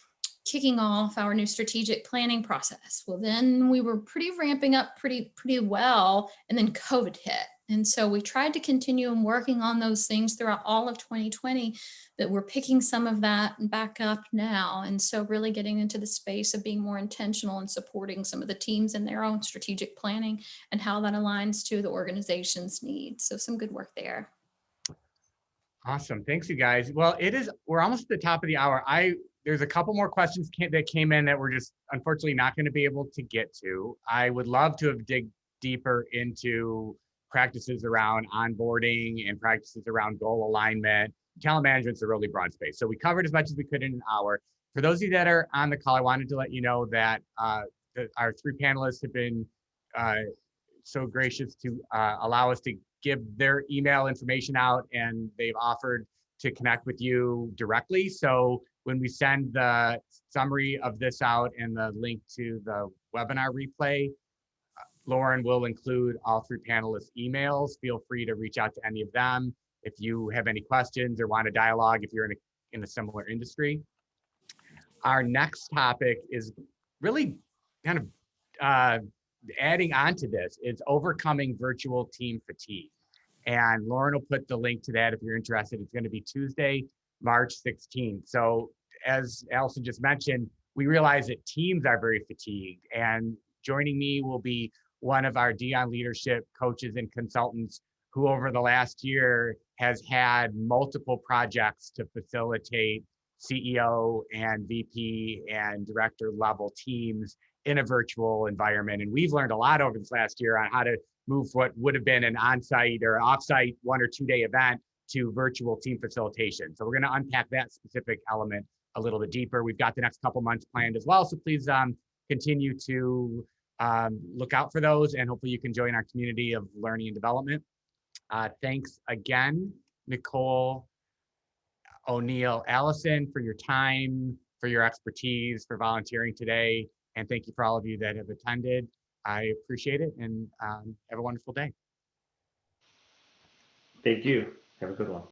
kicking off our new strategic planning process. Well, then we were ramping up pretty well, and then COVID hit. And so we tried to continue and working on those things throughout all of 2020, but we're picking some of that back up now. And so really getting into the space of being more intentional and supporting some of the teams in their own strategic planning and how that aligns to the organization's needs. So some good work there. Awesome. Thanks, you guys. Well, we're almost at the top of the hour. There's a couple more questions that came in that we're just unfortunately not going to be able to get to. I would love to have dig deeper into practices around onboarding and practices around goal alignment. Talent management's a really broad space. So we covered as much as we could in an hour. For those of you that are on the call, I wanted to let you know that our 3 panelists have been so gracious to allow us to give their email information out, and they've offered to connect with you directly. So when we send the summary of this out and the link to the webinar replay, Lauren will include all 3 panelists' emails. Feel free to reach out to any of them if you have any questions or want to dialogue, if you're in a similar industry. Our next topic is really kind of adding on to this. It's overcoming virtual team fatigue. And Lauren will put the link to that if you're interested. It's going to be Tuesday, March 16th. So as Allison just mentioned, we realize that teams are very fatigued. And joining me will be one of our Dion leadership coaches and consultants who over the last year has had multiple projects to facilitate CEO and VP and director level teams in a virtual environment. And we've learned a lot over this last year on how to move what would have been an on-site or off-site 1 or 2 day event to virtual team facilitation. So we're going to unpack that specific element a little bit deeper. We've got the next couple months planned as well. So please continue to look out for those, and hopefully you can join our community of learning and development. Thanks again, Nicole, O'Neill, Allison, for your time, for your expertise, for volunteering today. And thank you for all of you that have attended. I appreciate it, and have a wonderful day. Thank you. Have a good one.